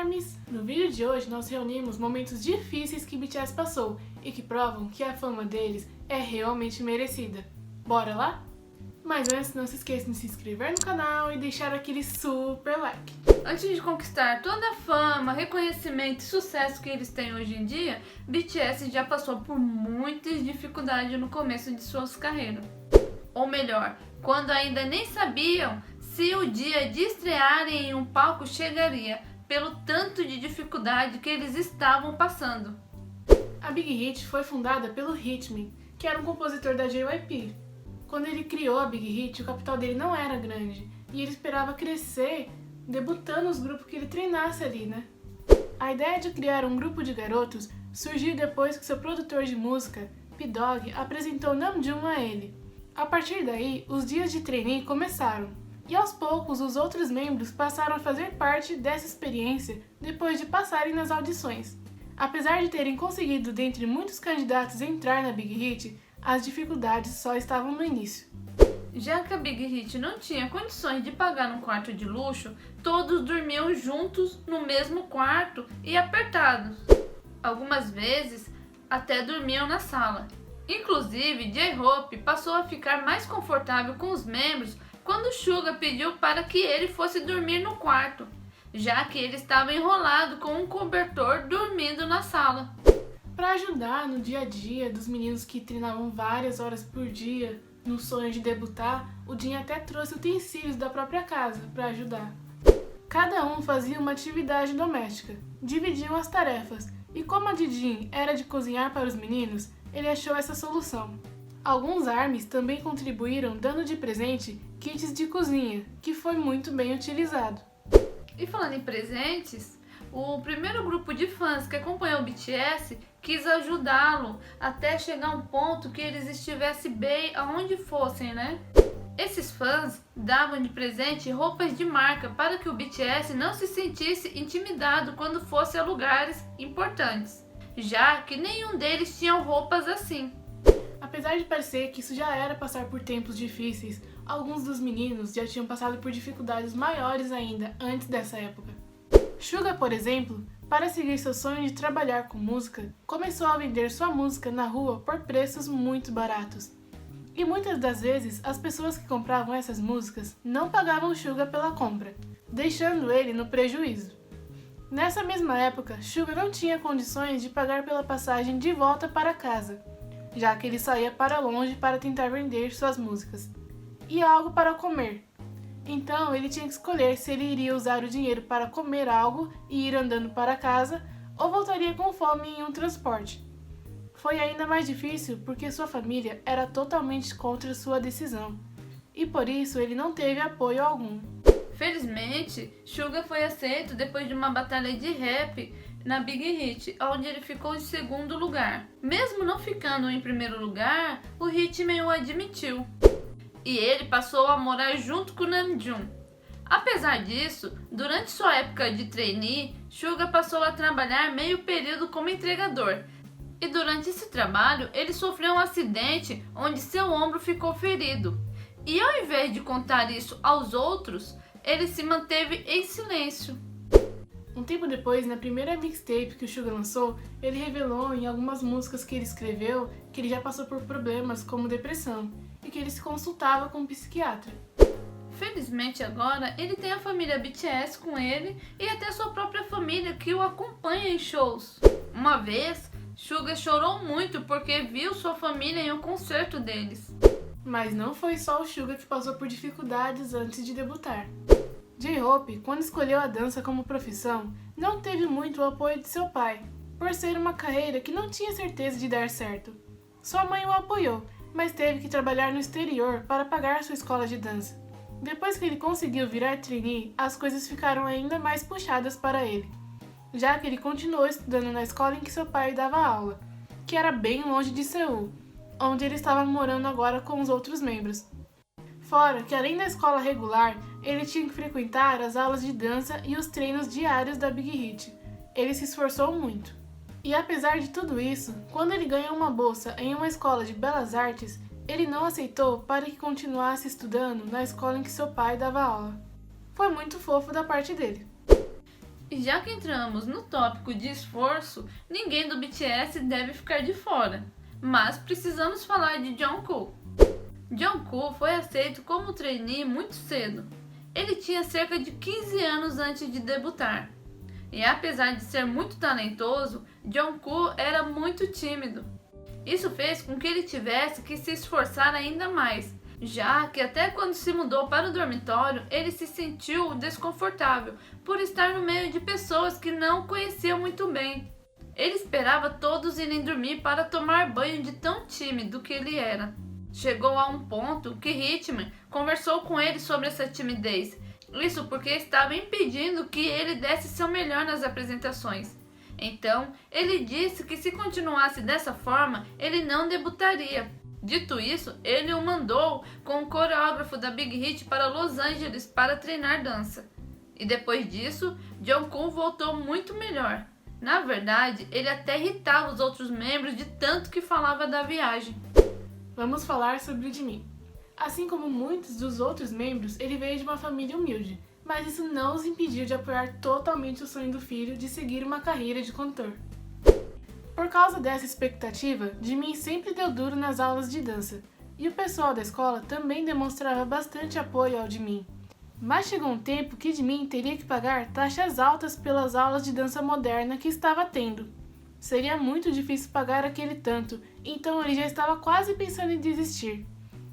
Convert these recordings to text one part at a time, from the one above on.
ARMYs! No vídeo de hoje nós reunimos momentos difíceis que BTS passou e que provam que a fama deles é realmente merecida. Bora lá? Mas antes não se esqueça de se inscrever no canal e deixar aquele super like. Antes de conquistar toda a fama, reconhecimento e sucesso que eles têm hoje em dia, BTS já passou por muitas dificuldades no começo de suas carreiras. Ou melhor, quando ainda nem sabiam se o dia de estrearem em um palco chegaria, pelo tanto de dificuldade que eles estavam passando. A Big Hit foi fundada pelo Hitman, que era um compositor da JYP. Quando ele criou a Big Hit, o capital dele não era grande e ele esperava crescer debutando os grupos que ele treinasse ali, né? A ideia de criar um grupo de garotos surgiu depois que seu produtor de música, P-Dog, apresentou Namjoon a ele. A partir daí, os dias de trainee começaram. E aos poucos, os outros membros passaram a fazer parte dessa experiência depois de passarem nas audições. Apesar de terem conseguido, dentre muitos candidatos, entrar na Big Hit, as dificuldades só estavam no início. Já que a Big Hit não tinha condições de pagar um quarto de luxo, todos dormiam juntos no mesmo quarto e apertados. Algumas vezes, até dormiam na sala. Inclusive, J-Hope passou a ficar mais confortável com os membros quando Suga pediu para que ele fosse dormir no quarto, já que ele estava enrolado com um cobertor dormindo na sala. Para ajudar no dia a dia dos meninos que treinavam várias horas por dia no sonho de debutar, o Jin até trouxe utensílios da própria casa para ajudar. Cada um fazia uma atividade doméstica, dividiam as tarefas, e como a de Jin era de cozinhar para os meninos, ele achou essa solução. Alguns ARMYs também contribuíram dando de presente kits de cozinha, que foi muito bem utilizado. E falando em presentes, o primeiro grupo de fãs que acompanhou o BTS quis ajudá-lo até chegar a um ponto que eles estivessem bem aonde fossem, né? Esses fãs davam de presente roupas de marca para que o BTS não se sentisse intimidado quando fosse a lugares importantes, já que nenhum deles tinha roupas assim. Apesar de parecer que isso já era passar por tempos difíceis, alguns dos meninos já tinham passado por dificuldades maiores ainda antes dessa época. Suga, por exemplo, para seguir seu sonho de trabalhar com música, começou a vender sua música na rua por preços muito baratos. E muitas das vezes, as pessoas que compravam essas músicas não pagavam Suga pela compra, deixando ele no prejuízo. Nessa mesma época, Suga não tinha condições de pagar pela passagem de volta para casa, já que ele saía para longe para tentar vender suas músicas, e algo para comer. Então ele tinha que escolher se ele iria usar o dinheiro para comer algo e ir andando para casa, ou voltaria com fome em um transporte. Foi ainda mais difícil porque sua família era totalmente contra sua decisão, e por isso ele não teve apoio algum. Felizmente, Suga foi aceito depois de uma batalha de rap na Big Hit, onde ele ficou em segundo lugar. Mesmo não ficando em primeiro lugar, o Hitman o admitiu. E ele passou a morar junto com Namjoon. Apesar disso, durante sua época de trainee, Suga passou a trabalhar meio período como entregador. E durante esse trabalho, ele sofreu um acidente onde seu ombro ficou ferido. E ao invés de contar isso aos outros, ele se manteve em silêncio. Um tempo depois, na primeira mixtape que o Suga lançou, ele revelou em algumas músicas que ele escreveu que ele já passou por problemas como depressão e que ele se consultava com um psiquiatra. Felizmente agora, ele tem a família BTS com ele e até sua própria família que o acompanha em shows. Uma vez, Suga chorou muito porque viu sua família em um concerto deles. Mas não foi só o Suga que passou por dificuldades antes de debutar. J-Hope, quando escolheu a dança como profissão, não teve muito o apoio de seu pai, por ser uma carreira que não tinha certeza de dar certo. Sua mãe o apoiou, mas teve que trabalhar no exterior para pagar sua escola de dança. Depois que ele conseguiu virar trainee, as coisas ficaram ainda mais puxadas para ele, já que ele continuou estudando na escola em que seu pai dava aula, que era bem longe de Seul, onde ele estava morando agora com os outros membros. Fora que, além da escola regular, ele tinha que frequentar as aulas de dança e os treinos diários da Big Hit. Ele se esforçou muito. E apesar de tudo isso, quando ele ganhou uma bolsa em uma escola de belas artes, ele não aceitou para que continuasse estudando na escola em que seu pai dava aula. Foi muito fofo da parte dele. E E já que entramos no tópico de esforço, ninguém do BTS deve ficar de fora. Mas precisamos falar de Jungkook. Jungkook foi aceito como trainee muito cedo. Ele tinha cerca de 15 anos antes de debutar. E apesar de ser muito talentoso, Jungkook era muito tímido. Isso fez com que ele tivesse que se esforçar ainda mais, já que até quando se mudou para o dormitório, ele se sentiu desconfortável por estar no meio de pessoas que não o conheciam muito bem. Ele esperava todos irem dormir para tomar banho de tão tímido que ele era. Chegou a um ponto que Hitman conversou com ele sobre essa timidez, isso porque estava impedindo que ele desse seu melhor nas apresentações. Então, ele disse que se continuasse dessa forma, ele não debutaria. Dito isso, ele o mandou com o coreógrafo da Big Hit para Los Angeles para treinar dança. E depois disso, Jungkook voltou muito melhor. Na verdade, ele até irritava os outros membros de tanto que falava da viagem. Vamos falar sobre Jimin. Assim como muitos dos outros membros, ele veio de uma família humilde, mas isso não os impediu de apoiar totalmente o sonho do filho de seguir uma carreira de cantor. Por causa dessa expectativa, Jimin sempre deu duro nas aulas de dança, e o pessoal da escola também demonstrava bastante apoio ao Jimin. Mas chegou um tempo que Jimin teria que pagar taxas altas pelas aulas de dança moderna que estava tendo. Seria muito difícil pagar aquele tanto, então ele já estava quase pensando em desistir.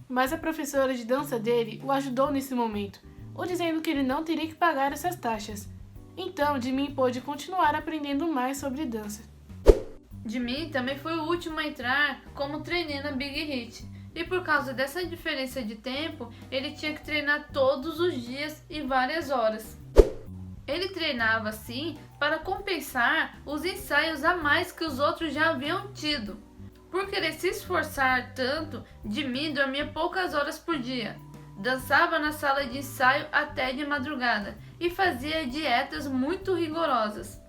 Mas a professora de dança dele o ajudou nesse momento, o dizendo que ele não teria que pagar essas taxas. Então Jimin pôde continuar aprendendo mais sobre dança. Jimin também foi o último a entrar como trainee na Big Hit, e por causa dessa diferença de tempo, ele tinha que treinar todos os dias e várias horas. Ele treinava assim para compensar os ensaios a mais que os outros já haviam tido. Por querer se esforçar tanto, Jimin dormia poucas horas por dia, dançava na sala de ensaio até de madrugada e fazia dietas muito rigorosas.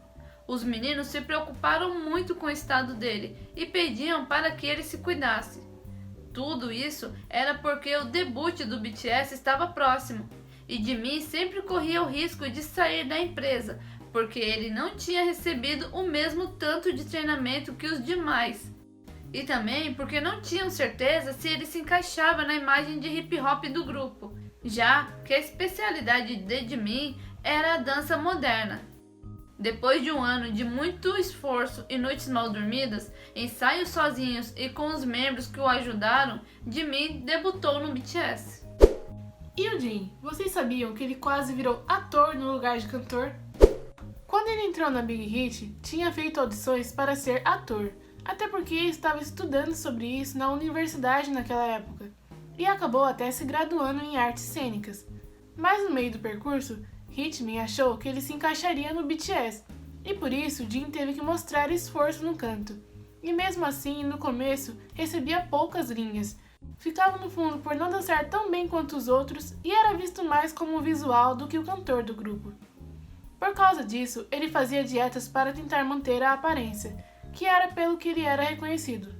Os meninos se preocuparam muito com o estado dele e pediam para que ele se cuidasse. Tudo isso era porque o debut do BTS estava próximo e Jimin sempre corria o risco de sair da empresa porque ele não tinha recebido o mesmo tanto de treinamento que os demais. E também porque não tinham certeza se ele se encaixava na imagem de hip hop do grupo, já que a especialidade de Jimin era a dança moderna. Depois de um ano de muito esforço e noites mal dormidas, ensaios sozinhos e com os membros que o ajudaram, Jimin debutou no BTS. E o Jin, vocês sabiam que ele quase virou ator no lugar de cantor? Quando ele entrou na Big Hit, tinha feito audições para ser ator, até porque estava estudando sobre isso na universidade naquela época, e acabou até se graduando em artes cênicas. Mas no meio do percurso, Hitman achou que ele se encaixaria no BTS, e por isso Jin teve que mostrar esforço no canto. E mesmo assim, no começo, recebia poucas linhas, ficava no fundo por não dançar tão bem quanto os outros e era visto mais como o visual do que o cantor do grupo. Por causa disso, ele fazia dietas para tentar manter a aparência, que era pelo que ele era reconhecido.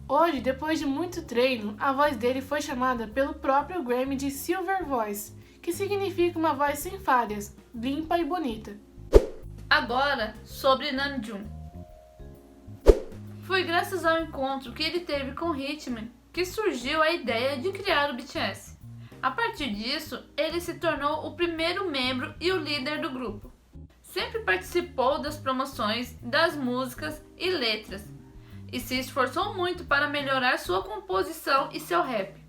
Hoje, depois de muito treino, a voz dele foi chamada pelo próprio Grammy de Silver Voice, que significa uma voz sem falhas, limpa e bonita. Agora, sobre Namjoon. Foi graças ao encontro que ele teve com Hitman que surgiu a ideia de criar o BTS. A partir disso, ele se tornou o primeiro membro e o líder do grupo. Sempre participou das promoções, das músicas e letras, e se esforçou muito para melhorar sua composição e seu rap.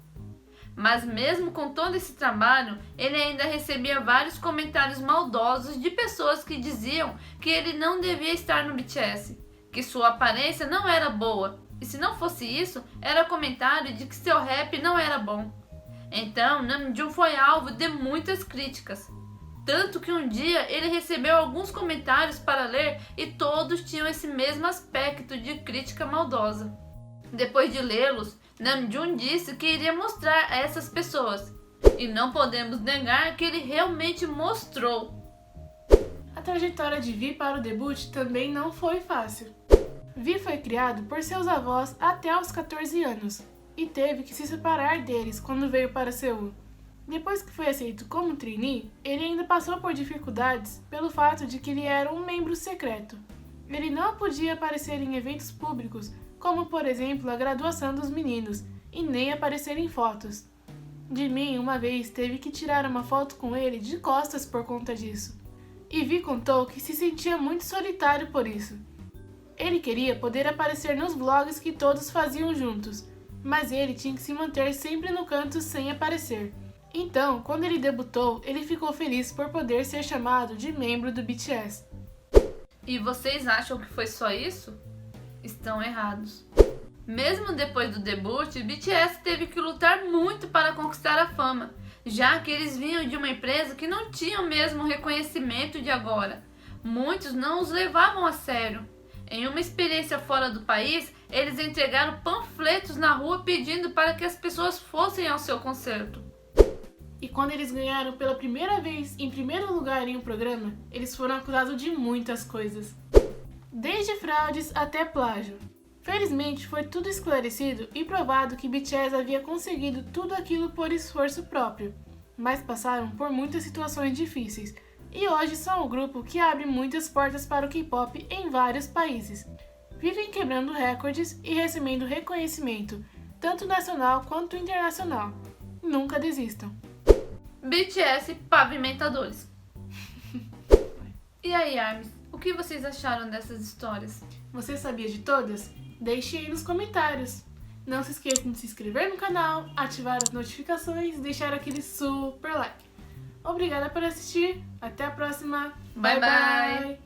Mas mesmo com todo esse trabalho, ele ainda recebia vários comentários maldosos de pessoas que diziam que ele não devia estar no BTS, que sua aparência não era boa, e se não fosse isso, era comentário de que seu rap não era bom. Então, Namjoon foi alvo de muitas críticas. Tanto que um dia ele recebeu alguns comentários para ler e todos tinham esse mesmo aspecto de crítica maldosa. Depois de lê-los, Namjoon disse que iria mostrar a essas pessoas. E não podemos negar que ele realmente mostrou. A trajetória de Vi para o debut também não foi fácil. Vi foi criado por seus avós até os 14 anos e teve que se separar deles quando veio para Seul. Depois que foi aceito como trainee, ele ainda passou por dificuldades pelo fato de que ele era um membro secreto. Ele não podia aparecer em eventos públicos, como por exemplo a graduação dos meninos, e nem aparecer em fotos. Jimin uma vez teve que tirar uma foto com ele de costas por conta disso. E Vi contou que se sentia muito solitário por isso. Ele queria poder aparecer nos vlogs que todos faziam juntos, mas ele tinha que se manter sempre no canto sem aparecer. Então, quando ele debutou, ele ficou feliz por poder ser chamado de membro do BTS. E vocês acham que foi só isso? Estão errados. Mesmo depois do debut, BTS teve que lutar muito para conquistar a fama, já que eles vinham de uma empresa que não tinha o mesmo reconhecimento de agora. Muitos não os levavam a sério. Em uma experiência fora do país, eles entregaram panfletos na rua pedindo para que as pessoas fossem ao seu concerto. E quando eles ganharam pela primeira vez em primeiro lugar em um programa, eles foram acusados de muitas coisas, desde fraudes até plágio. Felizmente foi tudo esclarecido e provado que BTS havia conseguido tudo aquilo por esforço próprio, mas passaram por muitas situações difíceis e hoje são o grupo que abre muitas portas para o K-pop em vários países. Vivem quebrando recordes e recebendo reconhecimento, tanto nacional quanto internacional. Nunca desistam. BTS pavimentadores. E aí, Armes, o que vocês acharam dessas histórias? Você sabia de todas? Deixe aí nos comentários. Não se esqueçam de se inscrever no canal, ativar as notificações e deixar aquele super like. Obrigada por assistir. Até a próxima. Bye, bye.